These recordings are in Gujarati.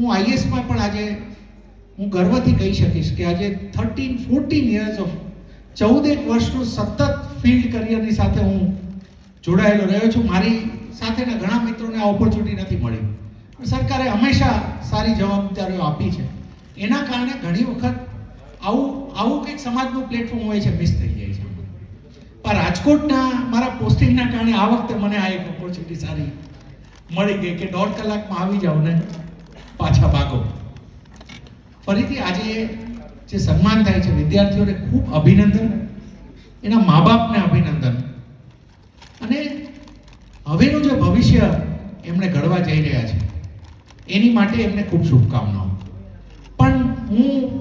હું આઈએસમાં પણ આજે હું ગર્વથી કહી શકીશ કે આજે 13-14 યર્સ ઓફ 14 વર્ષનું સતત ફિલ્ડ કરિયરની સાથે હું જોડાયેલો રહ્યો છું. મારી સાથેના ઘણા મિત્રોને આ ઓપોર્ચ્યુનિટી નથી મળી. સરકારે હંમેશા સારી જવાબદારીઓ આપી છે. એના કારણે ઘણી વખત આવું કંઈક સમાજનું પ્લેટફોર્મ હોય છે, મિસ થઈ જાય છે. પણ રાજકોટના મારા પોસ્ટિંગના કારણે આ વખતે મને આ એક ઓપોર્ચ્યુનિટી સારી મળી ગઈ કે 1.5 કલાકમાં આવી જાઓ ને પાછા ભાગો. ફરીથી આજે જે સન્માન થાય છે વિદ્યાર્થીઓને ખૂબ અભિનંદન, એના મા બાપને અભિનંદન, અને હવેનું જે ભવિષ્ય એમણે ઘડવા જઈ રહ્યા છે એની માટે એમને ખૂબ શુભકામનાઓ. પણ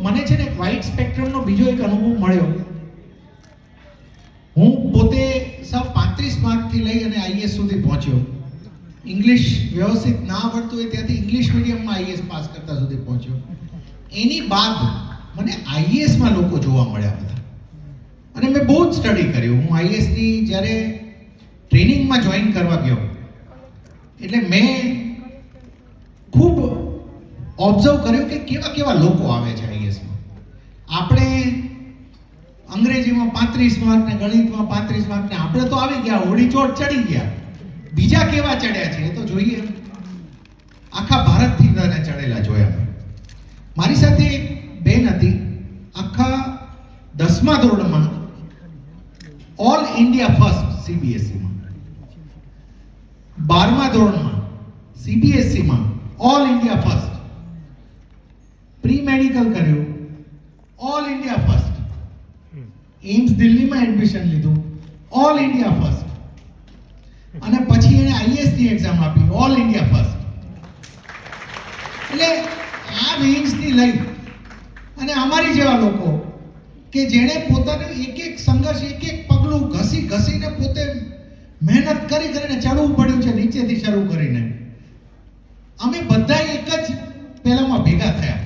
મને છે ને એક વાઇડ સ્પેક્ટ્રમનો બીજો એક અનુભવ મળ્યો. હું પોતે 35 માર્કથી લઈ અને આઈએસ સુધી પહોંચ્યો. ઇંગ્લિશ વ્યવસ્થિત ના આવડતું હોય ત્યાંથી ઇંગ્લિશ મીડિયમમાં આઈએસ પાસ કરતા સુધી પહોંચ્યો. એની બાદ મને આઈએસમાં લોકો જોવા મળ્યા બધા, અને મેં બહુ જ સ્ટડી કર્યું. હું આઈએસની જ્યારે ટ્રેનિંગમાં જોઈન કરવા ગયો એટલે મેં ખૂબ ઓબ્ઝર્વ કર્યું કે કેવા કેવા લોકો આવે છે આઈએસમાં. આપણે અંગ્રેજીમાં 35 માર્ક ને ગણિતમાં 35 માર્ક ને આપણે તો આવી ગયા, હોડી ચોટ ચડી ગયા. બીજા કેવા ચડ્યા છે એ તો જોઈએ. આખા ભારતથી બધાને ચડેલા જોયા. મારી સાથે એક બેન હતી, આખા 10મા ધોરણમાં ઓલ ઇન્ડિયા ફર્સ્ટ સીબીએસઈમાં, 12મા ધોરણમાં સીબીએસઈમાં all India first, pre medical કર્યું ઓલ ઇન્ડિયા ફર્સ્ટ, એમ્સ દિલ્હીમાં એડમિશન લીધું ઓલ ઇન્ડિયા ફર્સ્ટ, અને પછી એને આઈએસ ની એક્ઝામ આપી ઓલ ઇન્ડિયા ફર્સ્ટ. એટલે આ રેન્જથી લઈ અને અમારી જેવા લોકો કે જેણે પોતાનું એક એક સંઘર્ષ, એક એક પગલું ઘસીને પોતે મહેનત કરીને ચડવું પડ્યું છે નીચેથી શરૂ કરીને, અમે બધા એક જ પહેલામાં ભેગા થયા.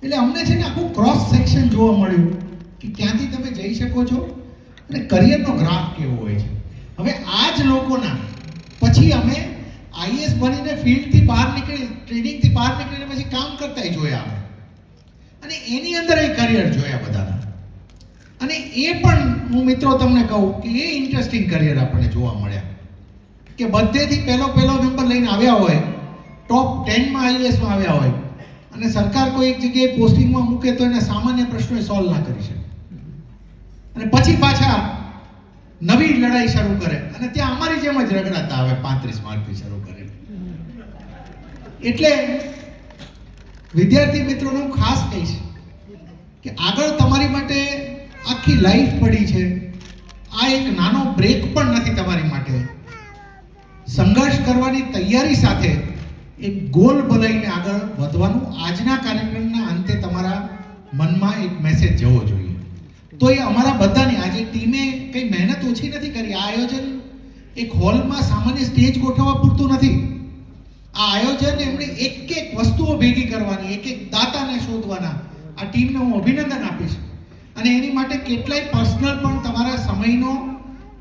એટલે અમને છે ને આખું ક્રોસ સેક્શન જોવા મળ્યું કે ક્યાંથી તમે જઈ શકો છો અને કરિયરનો ગ્રાફ કેવો હોય છે. હવે આ જ લોકોના પછી અમે આઈએસ બનીને ફિલ્ડથી બહાર નીકળી, ટ્રેનિંગથી બહાર નીકળીને પછી કામ કરતા જોયા અમે, અને એની અંદર એ કરિયર જોયા બધાના. અને એ પણ હું મિત્રો તમને કહું કે એ ઇન્ટરેસ્ટિંગ કરિયર આપણને જોવા મળ્યા કે બધેથી પહેલો નંબર લઈને આવ્યા હોય, ટોપ 10માં આઈએસમાં આવ્યા હોય, અને સરકાર કોઈ એક જગ્યાએ પોસ્ટિંગમાં મૂકે તો એના સામાન્ય પ્રશ્નો સોલ્વ ના કરી શકે, અને પછી પાછા નવી લડાઈ શરૂ કરે, અને ત્યાં અમારી જેમ જ રગડાતા આવે 35 માર્કથી શરૂ કરે. એટલે વિદ્યાર્થી મિત્રોને હું ખાસ કહીશ કે આગળ તમારી માટે આખી લાઈફ પડી છે. આ એક નાનો બ્રેક પણ નથી તમારી માટે. સંઘર્ષ કરવાની તૈયારી સાથે એક ગોલ બનાવીને આગળ વધવાનું આજના કાર્યક્રમના અંતે તમારા મનમાં એક મેસેજ જવો જોઈએ. તો એ અમારા બધાની આજે ટીમે કંઈ મહેનત ઓછી નથી કરી. આ આયોજન એક હોલમાં સામાન્ય સ્ટેજ ગોઠવવા પૂરતું નથી. આ આયોજન એમણે એક વસ્તુઓ ભેગી કરવાની, એક દાતાને શોધવાના. આ ટીમને હું અભિનંદન આપીશ, અને એની માટે કેટલાય પર્સનલ પણ તમારા સમયનો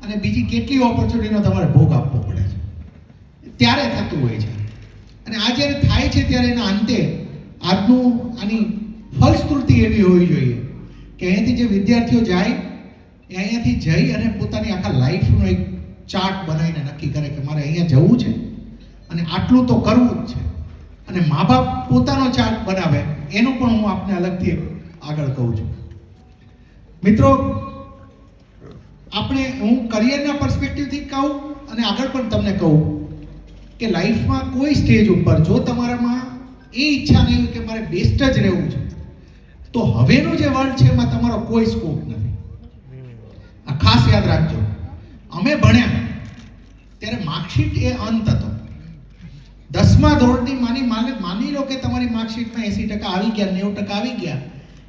અને બીજી કેટલી ઓપોર્ચ્યુનિટીનો તમારે ભોગ આપવો પડે છે. ત્યારે થતું હોય છે, અને આ જ્યારે થાય છે ત્યારે એના અંતે આની ફલશ્રુતિ એવી હોવી જોઈએ કે અહીંયાથી જે વિદ્યાર્થીઓ જાય એ અહીંયાથી જઈ અને પોતાની આખા લાઈફનો એક ચાર્ટ બનાવીને નક્કી કરે કે મારે અહીંયા જવું છે અને આટલું તો કરવું જ છે, અને મા બાપ પોતાનો ચાર્ટ બનાવે. એનું પણ હું આપને અલગથી આગળ કહું છું. મિત્રો, હું કરિયરના પર્સપેક્ટિવથી કહું અને આગળ પણ તમને કહું કે લાઈફમાં કોઈ સ્ટેજ ઉપર જો તમારામાં એ ઈચ્છા નહીં હોય કે મારે બેસ્ટ જ રહેવું છે, તો હવેનું જે વર્લ્ડ છે એમાં તમારો કોઈ સ્કોપ નથી. આ ખાસ યાદ રાખજો. અમે ભણ્યા ત્યારે માર્કશીટ એ અંત હતો. 10મા ધોરણની માની લો કે તમારી માર્કશીટમાં 80% આવી ગયા, 90% આવી ગયા,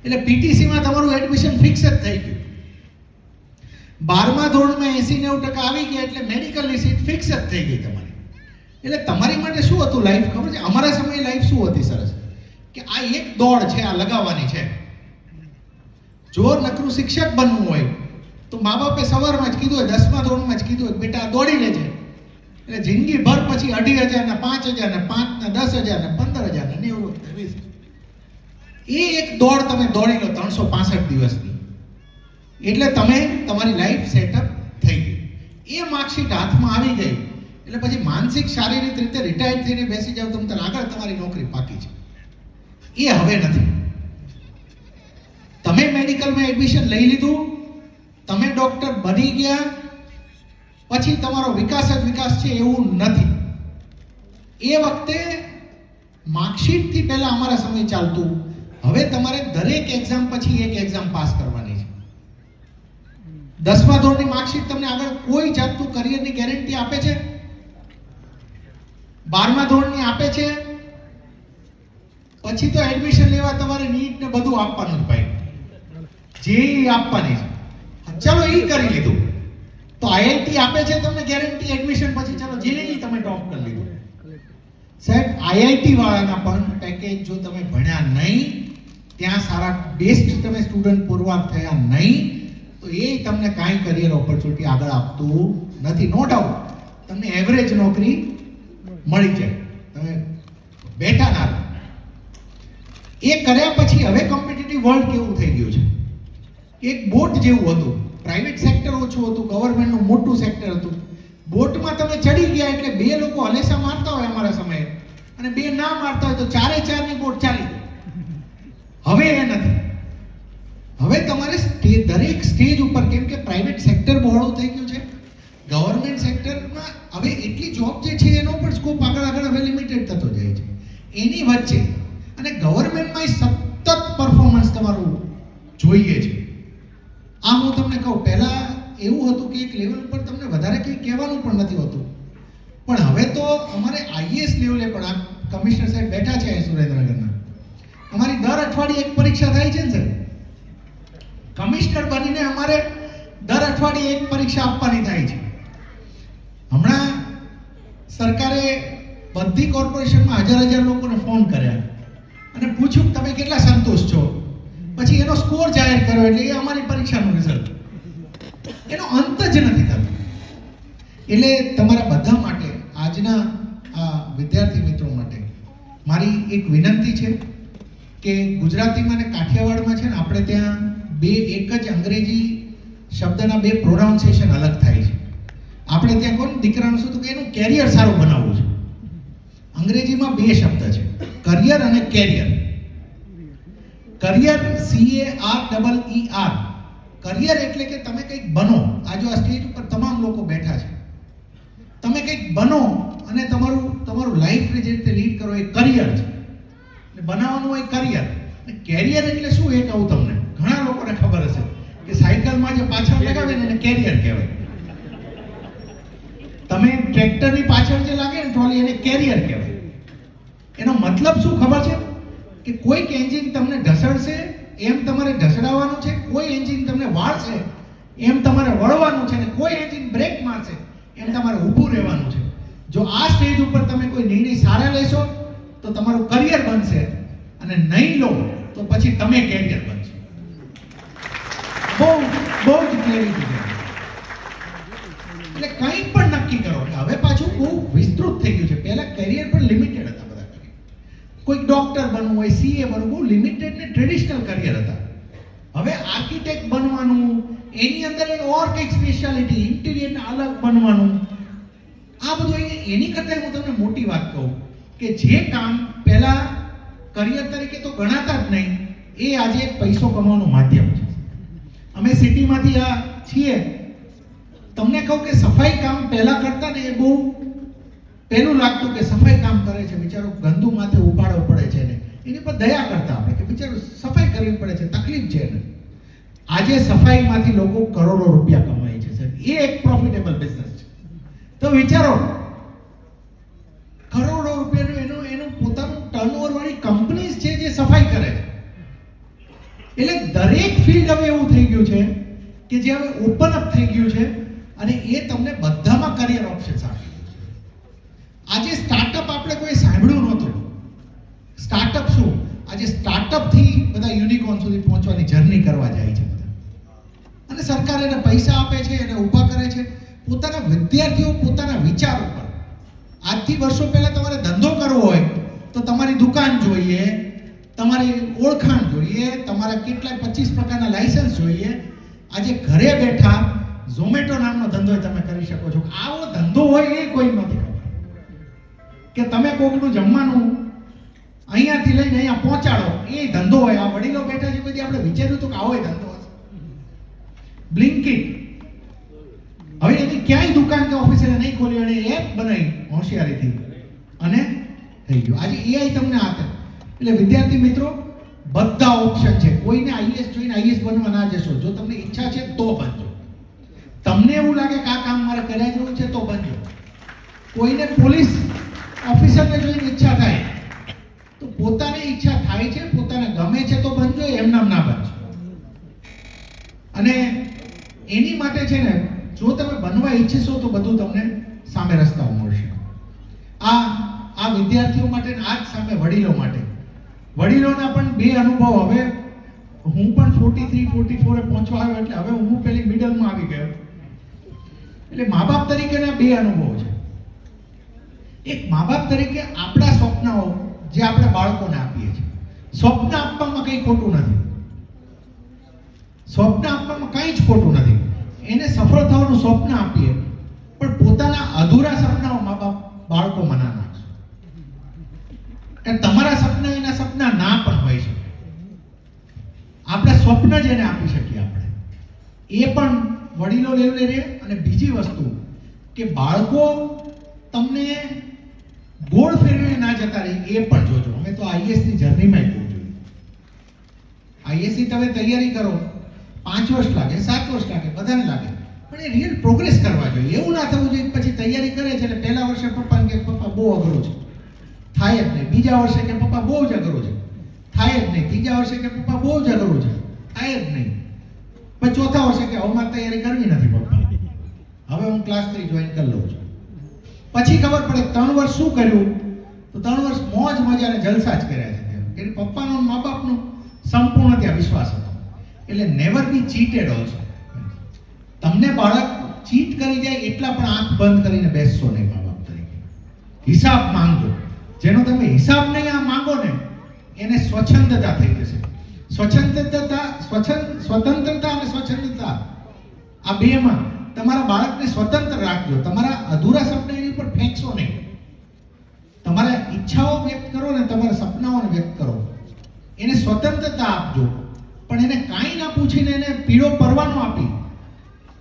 એટલે પીટીસીમાં તમારું એડમિશન ફિક્સ જ થઈ ગયું. 12મા ધોરણમાં 80-90% આવી ગયા એટલે મેડિકલની સીટ ફિક્સ જ થઈ ગઈ તમારી. એટલે તમારી માટે શું હતું લાઈફ ખબર છે? અમારા સમયે લાઈફ શું હતી સરસ કે આ એક દોડ છે, આ લગાવવાની છે. જો નકરું શિક્ષક બનવું હોય તો મા બાપે સવારમાં જ કીધું હોય, 10મા ધોરણમાં જ કીધું હોય બેટા દોડી લેજે, એટલે જિંદગીભર પછી 2,500 ને 5,000 ને 5 ને 10,000 ને 15,000 ને 90 ને 20, એ એક દોડ તમે દોડી લો 365 દિવસની, એટલે તમે તમારી લાઈફ સેટઅપ થઈ ગઈ. એ માર્કશીટ હાથમાં આવી ગઈ એટલે પછી માનસિક શારીરિક રીતે રિટાયર્ડ થઈને બેસી જાવ તમે આગળ તમારી નોકરી પાકી છે, એ હવે નથી. તમે મેડિકલમાં એડમિશન લઈ લીધું, તમે ડોક્ટર બની ગયા, પછી તમારો વિકાસ જ વિકાસ છે એવું નથી. એ વખતે માર્કશીટથી પહેલા અમારા સમય ચાલતું, હવે તમારે દરેક એક્ઝામ પછી એક એક્ઝામ પાસ કરવાની છે. 10મા ધોરણની માર્કશીટ તમને આગળ કોઈ જાતનું કરિયરની ગેરંટી આપે છે? 12મા ધોરણની આપે છે? પછી તો એડમિશન લેવા તમારે નીટ ને બધું આપવાનું જ ભાઈ, જે આપવાની છે. ચલો એ કરી લીધું તો આઈઆઈટી આપે છે તમને ગેરંટી એડમિશન પછી? ચલો જે તમે ટોપ કરી લીધું. સાહેબ આઈઆઈટી વાળાના પણ પેકેજ જો તમે ભણ્યા નહીં, ત્યાં સારા બેસ્ટ તમે સ્ટુડન્ટ પુરવાર થયા નહીં, તો એ તમને કાંઈ કરિયર ઓપોર્ચ્યુનિટી આગળ આપતું નથી. નો ડાઉટ તમને એવરેજ નોકરી મળી જાય, તમે બેઠા ના રહો. એ કર્યા પછી હવે કોમ્પિટિટિવ વર્લ્ડ કેવું થઈ ગયું છે? એક બોટ જેવું હતું, પ્રાઇવેટ સેક્ટર ઓછું હતું, ગવર્મેન્ટનું મોટું સેક્ટર હતું. બોટમાં તમે ચડી ગયા એટલે 2 લોકો હલેસા મારતા હોય અમારા સમયે, અને 2 ના મારતા હોય તો 4-4ની બોટ ચાલી ગઈ. હવે એ નથી. હવે તમારે દરેક સ્ટેજ ઉપર, કેમ કે પ્રાઇવેટ સેક્ટર બહોળું થઈ ગયું છે, ગવર્મેન્ટ સેક્ટરમાં હવે એટલી જોબ જે છે એનો પણ સ્કોપ આગળ હવે લિમિટેડ થતો જાય છે. એની વચ્ચે અને ગવર્મેન્ટમાં સતત પરફોર્મન્સ તમારું જોઈએ છે. આ હું તમને કહું, પહેલા એવું હતું કે એક લેવલ ઉપર તમને વધારે કંઈ કહેવાનું પણ નથી હોતું, પણ હવે તો અમારે આઈએએસ લેવલે પણ આ કમિશનર સાહેબ બેઠા છે સુરેન્દ્રનગરના, અમારી દર અઠવાડિયે એક પરીક્ષા થાય છે ને સાહેબ. કમિશનર બનીને અમારે દર અઠવાડિયે એક પરીક્ષા આપવાની થાય છે. હમણાં સરકારે બધી કોર્પોરેશનમાં 1000 લોકોને ફોન કર્યા અને પૂછ્યું તમે કેટલા સંતોષ છો, પછી એનો સ્કોર જાહેર કર્યો, એટલે એ અમારી પરીક્ષાનું રિઝલ્ટ. એનો અંત જ નથી થતો. એટલે તમારા બધા માટે, આજના આ વિદ્યાર્થી મિત્રો માટે મારી એક વિનંતી છે કે ગુજરાતીમાં અને કાઠિયાવાડમાં છે ને, આપણે ત્યાં એક જ અંગ્રેજી શબ્દના 2 પ્રોનાઉન્સિએશન અલગ થાય છે. આપણે ત્યાં કોણ દીકરાનું શું કે એનું કેરિયર સારું બનાવવું છે. અંગ્રેજીમાં 2 શબ્દ છે, કરિયર અને કેરિયર. કરિયર CAREER, કરિયર એટલે કે તમે કંઈક બનો. આજે આ સ્ટેજ ઉપર તમામ લોકો બેઠા છે, તમે કંઈક બનો અને તમારું લાઈફ જે રીતે લીડ કરો એ કરિયર છે. બનાવવાનું હોય કરિયર. કેરિયર એટલે શું એ કહું તમને, ઘણા લોકોને ખબર હશે કે સાયકલમાં જે પાછળ લગાવે ને એને કેરિયર કહેવાય. તમે ટ્રેક્ટરની પાછળ જે લાગે ને ટ્રોલી, એને કેરિયર કહેવાય. એનો મતલબ શું ખબર છે? કે કોઈક એન્જિન તમને ઢસડશે એમ તમારે ઢસડાવવાનું છે, કોઈ એન્જિન તમને વાળશે એમ તમારે વળવાનું છે, અને કોઈ એન્જિન બ્રેક મારશે એમ તમારે ઊભું રહેવાનું છે. જો આ સ્ટેજ ઉપર તમે કોઈ નિર્ણય સારા લેશો તો તમારું કરિયર બનશે, અને નહીં લો તો પછી તમે કેરિયર બનશો. બહુ જ ક્લેરિટી છે. એટલે કંઈ પણ નક્કી કરો. હવે પાછું બહુ વિસ્તૃત થઈ ગયું છે. પહેલા કેરિયર પણ લિમિટેડ હતા. બધા કોઈક ડોક્ટર બનવું હોય, CA બનવું, બહુ લિમિટેડ ને ટ્રેડિશનલ કરિયર હતા. હવે આર્કિટેક્ટ બનવાનું, એની અંદર ઓર કંઈક સ્પેશિયાલિટી, ઇન્ટિરિયરને અલગ બનવાનું, આ બધું. એની કરતાં હું તમને મોટી વાત કહું કે જે કામ પહેલા કરિયર તરીકે તો ગણાતા જ નહીં, એ આજે પૈસો કમાવાનું માધ્યમ છે. અમે સિટીમાંથી આ છીએ, તમને કહું કે સફાઈ કામ પહેલા કરતા ને એ બહુ પહેલું લાગતું કે સફાઈ કામ કરે છે, બિચારો ગંદુ માથે ઉપાડવો પડે છે ને, એની પર દયા કરતા આપણે કે બિચારો સફાઈ કરવી પડે છે, તકલીફ છે ને. આજે સફાઈમાંથી લોકો કરોડો રૂપિયા કમાય છે સાહેબ. એ એક પ્રોફિટેબલ બિઝનેસ છે. તો વિચારો, કરોડો રૂપિયાનું એનું પોતાનું ટર્નઓવર વાળી કંપનીઝ છે જે સફાઈ કરે છે. એટલે દરેક ફિલ્ડ હવે એવું થઈ ગયું છે કે જે હવે ઓપન અપ થઈ ગયું છે, અને એ તમને બધામાં કરિયર ઓપ્શન્સ આપે. આજે સ્ટાર્ટઅપ આપણે કોઈ સાંભળ્યું નહોતું. સ્ટાર્ટઅપ શું? આજે સ્ટાર્ટઅપ થી બધા યુનિકોર્ન સુધી પહોંચવાની જર્ની કરવા જાય છે બધા, અને સરકાર એને પૈસા આપે છે, એને ઊભા કરે છે. પોતાના વિદ્યાર્થીઓ પોતાના વિચાર ઉપર આજથી વર્ષો પહેલા તમારે ધંધો કરવો હોય તો તમારી દુકાન જોઈએ, તમારી ઓળખાણ જોઈએ, તમારા કેટલાય 25 પ્રકારના લાયસન્સ જોઈએ. આજે ઘરે બેઠા ઝોમેટો નામનો ધંધો તમે કરી શકો છો. આવો ધંધો હોય એ કોઈ નથી ખબર કે તમે કોકનું જમવાનું અહીંયાથી લઈને અહીંયા પહોંચાડો, એ ધંધો હોય. આ વડીલો બેઠા છે, બધી આપણે વિચાર્યું હતું કે આવો ધંધો હશે. બ્લિંકિટ હવે એની ક્યાંય દુકાન કે ઓફિસે નહીં ખોલી અને એપ બનાવી હોશિયારીથી અને થઈ ગયું. આજે એઆઈ તમને આપે એટલે વિદ્યાર્થી મિત્રો બધા ઓપ્શન છે. કોઈને આઈએસ જોઈને આઈએસ બનવા ના જશો. જો તમને ઈચ્છા છે તો બનજો. તમને એવું લાગે કે આ કામ મારે કર્યા જેવું છે તો બનજો. કોઈને પોલીસ ઓફિસરને જોઈને ઈચ્છા થાય તો પોતાની ઈચ્છા થાય છે, પોતાને ગમે છે તો બનજો, એમ નામ ના બનજો. અને એની માટે છે ને, જો તમે બનવા ઈચ્છશો તો બધું તમને સામે રસ્તાઓ મળશે. આ વિદ્યાર્થીઓ માટે, આ જ સામે વડીલો માટે. વડીલોના પણ બે અનુભવ. હવે હું પણ 43, 44 પહોંચવા આવ્યો એટલે હવે હું પેલી મિડલમાં આવી ગયો. એટલે મા બાપ તરીકેના બે અનુભવ છે. એક મા બાપ તરીકે આપણા સ્વપ્નાઓ જે આપણે બાળકોને આપીએ છીએ, સ્વપ્ન આપવામાં કંઈ ખોટું નથી. સ્વપ્ન આપવામાં કંઈ જ ખોટું નથી. એને સફળ થવાનું સ્વપ્ન આપીએ, પણ પોતાના અધૂરા સપનાઓ મા બાપ બાળકોમાં ના નાખશો. તમારા સપના એના સપના ના પણ હોય શકે. આપણે સ્વપ્ન જેને આપી શકીએ આપણે, એ પણ વડીલો લેવલે રહે. અને બીજી વસ્તુ કે બાળકો તમને ગોળ ફેરવીને ના જતા રહે એ પણ જોજો. અમે તો આઈએસ ની જર્નીમાં બહુ જોયું. આઈએસ ની તમે તૈયારી કરો, 5 વર્ષ લાગે, 7 વર્ષ લાગે, બધાને લાગે, પણ એ રિયલ પ્રોગ્રેસ કરવા જોઈએ. એવું ના થવું જોઈએ પછી તૈયારી કરે છે એટલે પહેલા વર્ષે પપ્પાને કે પપ્પા બહુ અઘરો છે, થાય જ નહીં. બીજા વર્ષે કે પપ્પા બહુ જ અઘરો છે, થાય જ નહીં. ત્રીજા વર્ષે કે પપ્પા બહુ જ અઘરું છે, થાય જ નહીં. પછી ચોથા વર્ષે કે હવે મારે તૈયારી કરવી નથી પપ્પા, હવે હું ક્લાસ 3 જોઈન કરી લઉં છું. પછી ખબર પડે 3 વર્ષ શું કર્યું, તો 3 વર્ષ મોજ મજા અને જલસા જ કર્યા છે. એટલે પપ્પાનો મા બાપનો સંપૂર્ણ ત્યાં વિશ્વાસ હતો. એટલે નેવર બી ચીટેડ ઓલ્સો. તમને બાળક ચીટ કરી જાય એટલા પણ આંખ બંધ કરીને બેસશો નહીં મા બાપ તરીકે. હિસાબ માંગજો. જેનો તમે હિસાબ નહીં આ માંગો ને એને સ્વચ્છંદતા થઈ જશે. સ્વતંત્રતા અને સ્વચ્છંદતા આ બેમાં તમારા બાળકને સ્વતંત્ર રાખજો. તમારા અધૂરા સપના એની ઉપર ફેંકશો નહીં. તમારા ઈચ્છાઓ વ્યક્ત કરો ને તમારા સપનાઓને વ્યક્ત કરો. એને સ્વતંત્રતા આપજો, પણ એને કાંઈ ના પૂછીને એને પીળો પરવાનો આપી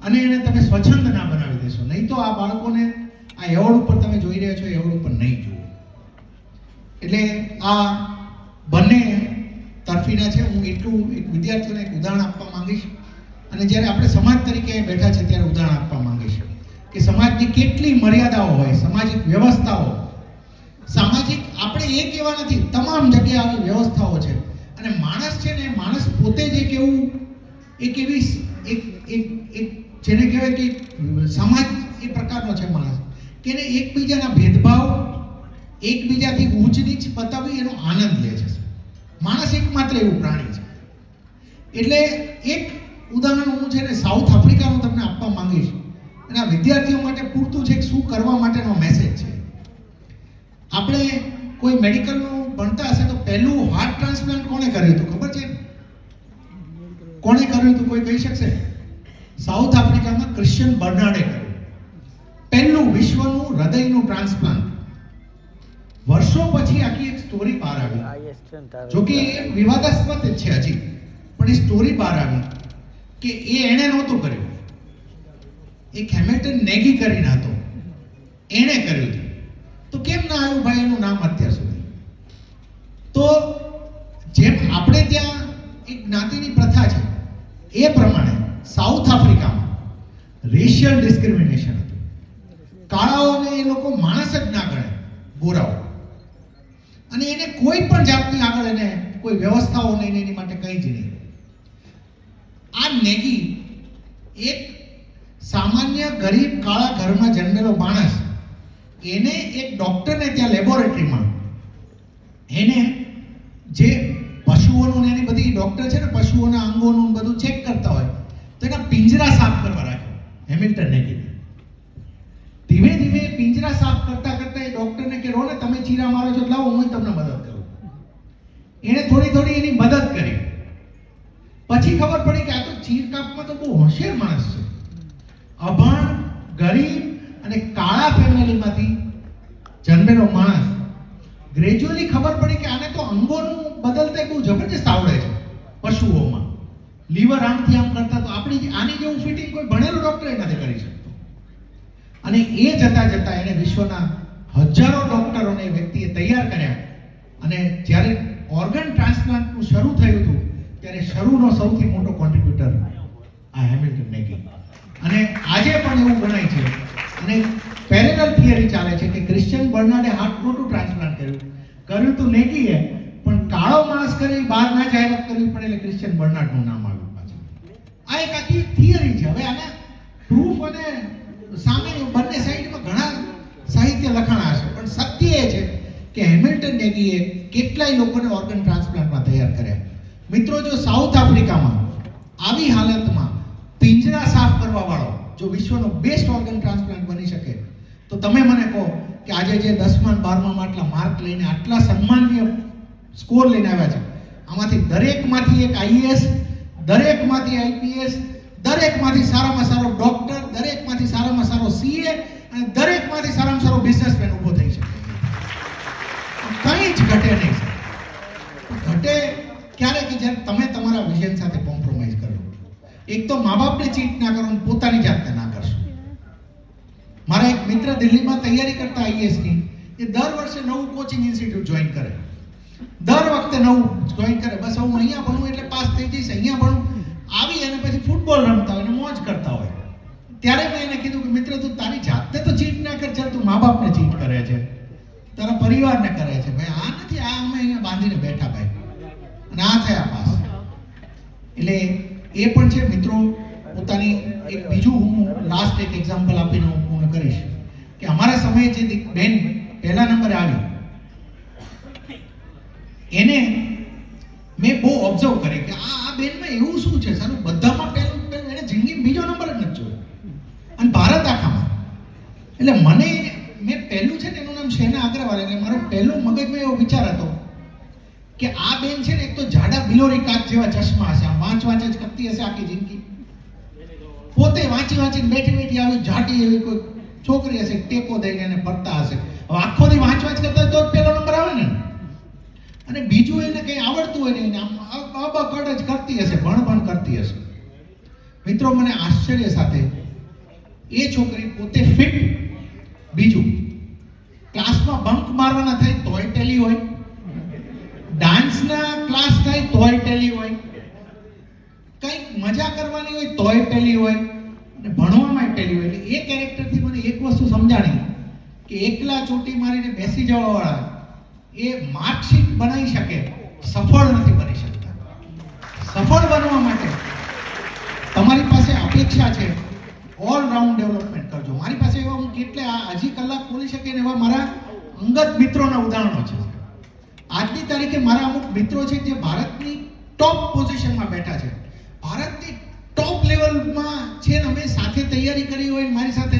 અને એને તમે સ્વચ્છંદ ના બનાવી દેશો. નહીં તો આ બાળકોને આ એવોર્ડ ઉપર તમે જોઈ રહ્યા છો, એવોર્ડ ઉપર નહીં જુઓ. એટલે આ બંને તરફીના છે. હું એટલું એક વિદ્યાર્થીઓને એક ઉદાહરણ આપવા માંગીશ, અને જ્યારે આપણે સમાજ તરીકે બેઠા છે ત્યારે ઉદાહરણ આપવા માંગીશ કે સમાજની કેટલી મર્યાદાઓ હોય, સામાજિક વ્યવસ્થાઓ. સામાજિક આપણે એ કહેવા નથી, તમામ જગ્યાએ આવી વ્યવસ્થાઓ છે. અને માણસ છે ને, માણસ પોતે જ એક એવી જેને કહેવાય કે સમાજ એ પ્રકારનો છે માણસ કે એને એકબીજાના ભેદભાવ, એકબીજાથી ઊંચ નીચ બતાવી એનો આનંદ લે છે. માણસ એકમાત્ર એવું પ્રાણી છે. એટલે એક ઉદાહરણ હું છે ને સાઉથ આફ્રિકાનું તમને આપવા માંગીશ, અને આ વિદ્યાર્થીઓ માટે પૂરતું છે કે શું કરવા માટેનો મેસેજ છે. આપણે કોઈ મેડિકલનું ભણતા હશે તો પહેલું હાર્ટ ટ્રાન્સપ્લાન્ટ કોણે કર્યું હતું ખબર છે? કોણે કર્યું હતું કોઈ કહી શકશે? સાઉથ આફ્રિકામાં ક્રિશ્ચિયન બર્નાર્ડે કર્યું પહેલું વિશ્વનું હૃદયનું ટ્રાન્સપ્લાન્ટ. વર્ષો પછી આખી એક સ્ટોરી બહાર આવી, જો કે એ વિવાદાસ્પદ છે હજી, પણ એ સ્ટોરી બહાર આવી કે એણે નહોતું કર્યું. એક હેમિલ્ટન નેગી કરીને હતો, એણે કર્યું હતું. તો કેમ ના આવ્યું ભાઈ એનું નામ અત્યાર સુધી? તો જેમ આપણે ત્યાં એક જ્ઞાતિની પ્રથા છે એ પ્રમાણે સાઉથ આફ્રિકામાં રેશિયલ ડિસ્ક્રિમિનેશન હતું. કાળાઓને એ લોકો માણસ જ ના ગણે, ગોરાઓ, અને એને કોઈ પણ જાતની આગળ એને કોઈ વ્યવસ્થાઓ નહીં, એની માટે કંઈ જ નહીં. આ નેગી એક સામાન્ય ગરીબ કાળા ઘરમાં જન્મેલો માણસ, એને એક ડોક્ટરને ત્યાં લેબોરેટરીમાં એને જે પશુઓનું એની બધી ડોક્ટર છે ને પશુઓના અંગોનું બધું ચેક કરતા હોય તો એના પિંજરા સાફ કરવા રાખ્યો હેમિલ્ટન નેગીને. ધીમે ધીમે પિંજરા સાફ કરતા કરતા એ રહો ને, તમે ચીરા મારો છો, લાવો હું તમને મદદ કરું. એણે થોડી એની મદદ કરી. પછી ખબર પડી કે આ તો ચીર કાપમાં તો બહુ હોશિયાર માણસ છે. અભણ, ગરીબ અને કાળા ફેમિલીમાંથી જન્મેલો માણસ. ગ્રેજ્યુઅલી ખબર પડી કે આને તો અંગોનું બદલતા બહુ જબરજસ્ત આવડે છે પશુઓમાં. લીવર આમથી આમ કરતા તો આપણી આની જેવું ફિટિંગ કોઈ ભણેલો ડોક્ટર નથી કરી શકતો. અને એ જતા એને વિશ્વના હજારો ડોક્ટરોને એ વ્યક્તિએ તૈયાર કર્યા. અને જ્યારે ઓર્ગન ટ્રાન્સપ્લાન્ટનું શરૂ થયું હતું ત્યારે શરૂનો સૌથી મોટો કોન્ટ્રીબ્યુટર આ હેમિલ્ટન નેગી. અને આજે પણ એવું ગણાય છે અને પેરેલલ થિયરી ચાલે છે કે ક્રિશ્ચિયન બર્નાર્ડે હાર્ટ નહોતું ટ્રાન્સપ્લાન્ટ કર્યું તો નેગીએ, પણ કાળો માણસ કરી બહાર ના જાહેરાત કરવી પડે એટલે ક્રિશ્ચિયન બર્નાર્ડનું નામ આવ્યું પાછું. આ એક આખી થિયરી છે. હવે આના પ્રૂફ અને સામે બંને સાઈડમાં ઘણા સાહિત્ય લખાણા હશે, પણ સત્ય એ છે કે હેમિલ્ટન નેગીએ કેટલાય લોકોને ઓર્ગન ટ્રાન્સપ્લાન્ટમાં તૈયાર કર્યા. મિત્રો, જો સાઉથ આફ્રિકામાં આવી હાલતમાં પિંજરા સાફ કરવા વાળો જો વિશ્વનો બેસ્ટ ઓર્ગન ટ્રાન્સપ્લાન્ટ બની શકે, તો તમે મને કહો કે આજે જે 10મા 12મા આટલા માર્ક લઈને આટલા સન્માનીય સ્કોર લઈને આવ્યા છે, આમાંથી દરેકમાંથી એક આઈએએસ, દરેકમાંથી આઈપીએસ, દરેકમાંથી સારામાં સારો ડોક્ટર, દરેકમાંથી સારામાં સારો સીએ અને દરેકમાંથી સારામાં સારો બિઝનેસમેન ઊભો થઈ શકે. કંઈ જ ઘટે નહીં. ઘટે ક્યારે કે જ્યારે તમે તમારા વિઝન સાથે કોમ્પ્રોમાઇઝ કરો. એક તો મા બાપને ચીટ ના કરો અને પોતાની જાતને ના કરશો. મારા એક મિત્ર દિલ્હીમાં તૈયારી કરતા આઈએએસની, એ દર વર્ષે નવું કોચિંગ ઇન્સ્ટિટ્યૂટ જોઈન કરે. દર વખતે નવું જોઈન કરે. બસ હું અહીંયા ભણું એટલે પાસ થઈ જઈશ, અહીંયા ભણું. આવી અને પછી ફૂટબોલ રમતા હોય અને મોજ કરતા હોય. ત્યારે મેં એને કીધું કે મિત્ર, તું તારી જાતને તો ચીટ ના કર, ચાલ તું મા બાપને ચીટ કરે છે, તારા પરિવારને કરે છે. ભાઈ આ નથી, આ અમે અહીંયા બાંધીને બેઠા ભાઈ, અને આ થયા પાસ. એટલે એ પણ છે મિત્રો. પોતાની એક બીજું હું લાસ્ટ એક એક્ઝામ્પલ આપીને હું પૂર્ણ કરીશ કે અમારા સમયે જે બેન પહેલા નંબરે આવી, એને મેં બહુ ઓબ્ઝર્વ કરી કે આ બેનમાં એવું શું છે સારું, બધામાં પહેલું એને જિંદગીમાં બીજો નંબર જ નથી જોયો, અને ભારત આખામાં. એટલે મેં પહેલું છે ને એનું નામ શેના અગ્રવાલ, એટલે મારો પહેલો મગજમાં એવો વિચાર હતો કે આ બેન છે ને એક તો જાડા બિલોરી કાચ જેવા ચશ્મા હશે, આમ વાંચ જ કરતી હશે આખી જિંદગી, પોતે વાંચીને બેઠી આવી જાડી એવી કોઈ છોકરી હશે, ટેકો દઈને એને ફરતા હશે. હવે આખો દી વાંચ કરતા તો પહેલો નંબર આવે ને. અને બીજું એને કંઈ આવડતું હોય ને, આમ અબકડ જ કરતી હશે, ભણ કરતી હશે. મિત્રો, મને આશ્ચર્ય સાથે એ છોકરી પોતે ફિટ, બીજું ક્લાસમાં બંક મારવાના થાય તોય ટેલી હોય, ડાન્સના ક્લાસ થાય તોય ટેલી હોય, કંઈક મજા કરવાની હોય તોય ટેલી હોય, અને ભણવામાં ટેલી હોય. એટલે એ કેરેક્ટરથી મને એક વસ્તુ સમજાણી કે એકલા ચોટી મારીને બેસી જવા વાળા એ માર્કશીટ બનાવી શકે, સફળ નથી બની શકતા. સફળ બનવા માટે તમારી પાસે અપેક્ષા છે, ઓલરાઉન્ડ ડેવલપમેન્ટ કરજો. મારી પાસે એવા હું કેટલા હજી કલાક બોલી શકે ને એવા મારા અંગત મિત્રોના ઉદાહરણો છે. આજની તારીખે મારા અમુક મિત્રો છે જે ભારતની ટોપ પોઝિશનમાં બેઠા છે, ભારતની ટોપ લેવલમાં છે ને અમે સાથે તૈયારી કરી હોય મારી સાથે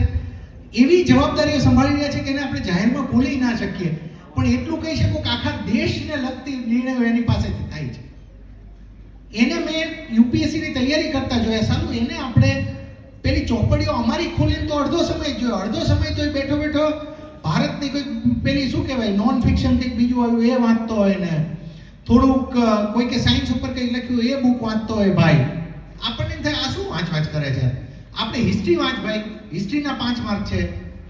એવી જવાબદારીઓ સંભાળી રહ્યા છે કે એને આપણે જાહેરમાં બોલી ના શકીએ, પણ એટલું કહી શકું કે આખા દેશને લગતી નિર્ણયો એની પાસેથી થાય છે. એને મેં યુપીએસસીની તૈયારી કરતા જોયા. સારું, એને આપણે પેલી ચોપડીઓ અમારી ખોલીને તો અડધો સમય જોયો, અડધો સમય તો બેઠો ભારતની કોઈ પેલી શું કહેવાય નોન ફિક્શન કંઈક બીજું આવ્યું એ વાંચતો હોય ને, થોડુંક કોઈ કે સાયન્સ ઉપર કંઈક લખ્યું એ બુક વાંચતો હોય. ભાઈ આપણને થાય આ શું વાંચ કરે છે, આપણે હિસ્ટ્રી વાંચ ભાઈ, હિસ્ટ્રીના 5 માર્ક છે,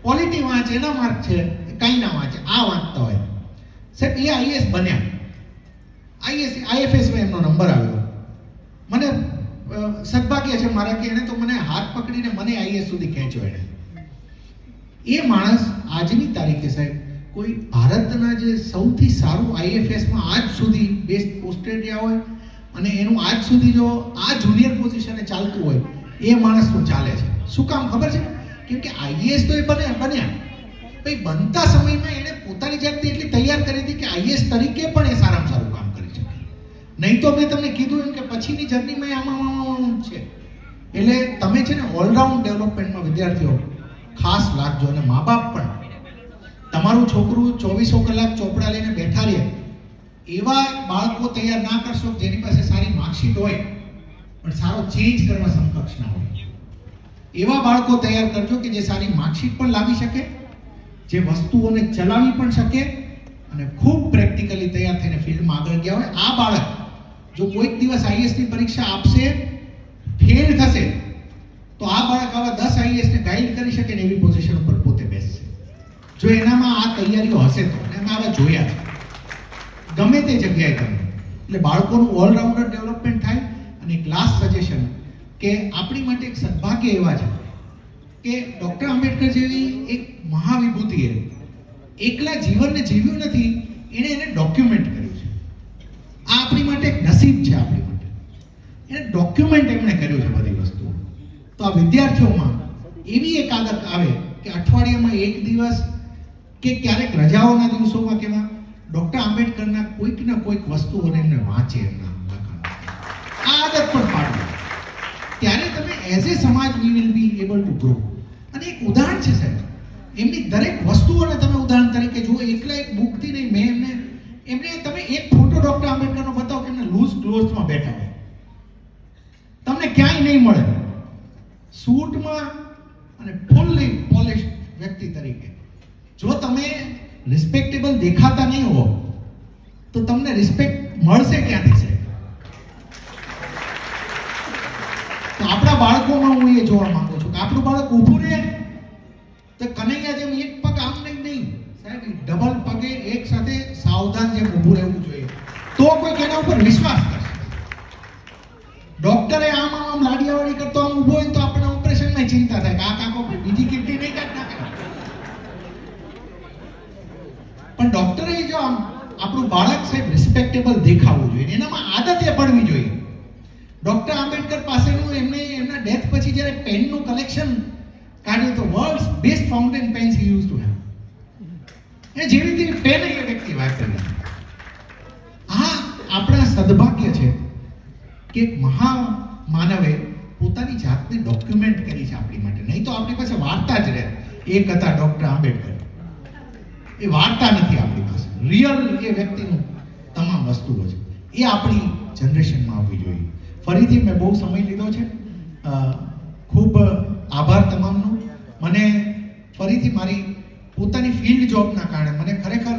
પોલિટી વાંચ એના માર્ક છે, કંઈ ના વાંચે, આ વાંચતા હોય. સાહેબ એ આઈએએસ બન્યા, આઈએફએસમાં એમનો નંબર આવ્યો. મને સદભાગ્ય છે મારા કે એને તો મને હાથ પકડીને મને આઈએએસ સુધી ખેંચ્યો. એને એ માણસ આજની તારીખે સાહેબ કોઈ ભારતના જે સૌથી સારું આઈએફએસમાં આજ સુધી બેસ્ટ પોસ્ટેડ હોય અને એનું આજ સુધી જો આ જુનિયર પોઝિશને ચાલતું હોય એ માણસનું ચાલે છે. શું કામ ખબર છે? કેમ કે આઈએએસ તો એ બન્યા ભાઈ, બનતા સમયમાં એને પોતાની જાતને એટલી તૈયાર કરી હતી કે આઈએએસ તરીકે પણ એ સારામાં સારું કામ કરી શકે. નહીં તો મેં તમને કીધું એમ કે પછીની જર્નીમાં આમાં છે. એટલે તમે છે ને ઓલરાઉન્ડ ડેવલપમેન્ટમાં વિદ્યાર્થીઓ ખાસ લાગજો, અને મા બાપ પણ તમારું છોકરું 24 કલાક ચોપડા લઈને બેઠા રહે એવા બાળકો તૈયાર ના કરશો જેની પાસે સારી માર્કશીટ હોય પણ સારો ચેન્જ કરવા સમકક્ષ ના હોય. એવા બાળકો તૈયાર કરજો કે જે સારી માર્કશીટ પણ લાવી શકે, જે વસ્તુઓને ચલાવી પણ શકે અને ખૂબ પ્રેક્ટિકલી તૈયાર થઈને ફિલ્ડમાં આગળ ગયા હોય. આ બાળક જો કોઈક દિવસ આઈએએસ ની પરીક્ષા આપશે, ફેલ થશે, તો આ બાળક આવા 10 આઈએએસ ને ગાઈડ કરી શકે ને એવી પોઝિશન ઉપર પોતે બેસશે. જો એનામાં આ તૈયારીઓ હશે તો, અને અમે આવા જોયા છે ગમે તે જગ્યાએ તમે. એટલે બાળકોનું ઓલરાઉન્ડર ડેવલપમેન્ટ થાય. અને એક લાસ્ટ સજેશન કે આપણી માટે એક સદભાગ્ય એવા છે કે ડૉક્ટર આંબેડકર જેવી એક મહાવિભૂતિએ એકલા જીવનને જીવ્યું નથી, એણે એને ડોક્યુમેન્ટ કર્યું છે. આ આપણી માટે એક નસીબ છે. આપણી માટે એને ડોક્યુમેન્ટ એમણે કર્યું છે બધી વસ્તુઓ. તો આ વિદ્યાર્થીઓમાં એવી એક આદત આવે કે અઠવાડિયામાં એક દિવસ કે ક્યારેક રજાઓના દિવસોમાં કેવા ડૉક્ટર આંબેડકરના કોઈક ને કોઈક વસ્તુઓને એમને વાંચે, એમના લખાણ. આ આદત પણ પાડવી. ત્યારે તમે એઝ એ સમાજ we will be able to grow. અને એક ઉદાહરણ છે સાહેબ, એમની દરેક વસ્તુઓને તમે ઉદાહરણ તરીકે જુઓ. એકલા એક બુકથી નહીં, મેં એમને તમે એક ફોટો ડૉક્ટર આંબેડકરનો બતાવો કે એમને લૂઝ ક્લોથમાં બેઠા હોય, તમને ક્યાંય નહીં મળે. સૂટમાં અને ફૂલ્લી પોલિશ વ્યક્તિ તરીકે જો તમે રિસ્પેક્ટેબલ દેખાતા નહીં હો તો તમને રિસ્પેક્ટ મળશે ક્યાંથી છે? તો આપણા બાળકોમાં હું એ જોવા માંગુ છું કે આપણું બાળક ઊભું રહે તો કનૈયા જેમ એક પગ આમ નહીં સાહેબ, ડબલ પગે એક સાથે સાવધાન જેમ ઊભું રહેવું જોઈએ, તો કોઈ એના ઉપર વિશ્વાસ કરશે. ડોક્ટરે આમ લાડિયાવાડી કરતો આમ ઊભો હોય તો આપણે ઓપરેશનમાં ચિંતા થાય કે આ કાકો બીજી કિડની નહીં કાઢ નાખે. પણ ડોક્ટરે જો આમ આપણું બાળક સાહેબ રિસ્પેક્ટેબલ દેખાવું જોઈએ, એનામાં આદત એ પડવી જોઈએ. ડોક્ટર આંબેડકર પાસેનું એમના ડેથ પછી જ્યારે પેનનું કલેક્શન કાઢ્યું તો world's best fountain pens he use to have. એ જેવી તેવી પેન એ વ્યક્તિ વાપરી. આ આપણા સદભાગ્ય છે કે એક મહામાનવે પોતાની જાતને ડોક્યુમેન્ટ કરી છે આપણી માટે. નહીં તો આપણી પાસે વાર્તા જ રહે, એક હતા ડોક્ટર આંબેડકર. એ વાર્તા નથી આપણી પાસે, રિયલ એ વ્યક્તિનું તમામ વસ્તુઓ છે. એ આપણી જનરેશનમાં આવવી જોઈએ. ફરીથી મેં બહુ સમય લીધો છે, ખૂબ આભાર તમામનો. મને ફરીથી મારી પોતાની ફિલ્ડ જોબના કારણે મને ખરેખર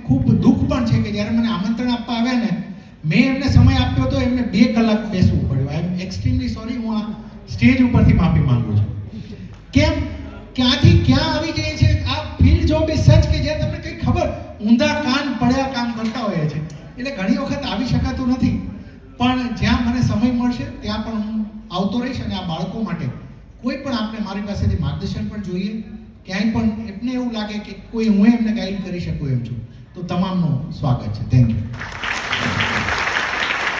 ખૂબ દુઃખ પણ છે કે જ્યારે મને આમંત્રણ આપવા આવ્યા ને, મેં એમને સમય આપ્યો તો એમને 2 કલાક બેસવું પડ્યું. આઈ એમ એક્સ્ટ્રીમલી સોરી. હું આ સ્ટેજ ઉપરથી માફી માંગુ છું. કેમ ક્યાંથી ક્યાં આવી જાય છે આ ફિલ્ડ જોબ એ સચ કે જે તમને કંઈ ખબર, ઊંધા કાન પડ્યા કામ કરતા હોઈએ છે. એટલે ઘણી વખત આવી શકાતું નથી, પણ જ્યાં મને સમય મળશે ત્યાં પણ હું આવતો રહીશ. અને આ બાળકો માટે કોઈ પણ આપણે મારી પાસેથી માર્ગદર્શન પણ જોઈએ, ક્યાંય પણ એમને એવું લાગે કે કોઈ હું એમને ગાઈડ કરી શકું એમ છું, તો તમામનું સ્વાગત છે. Thank you.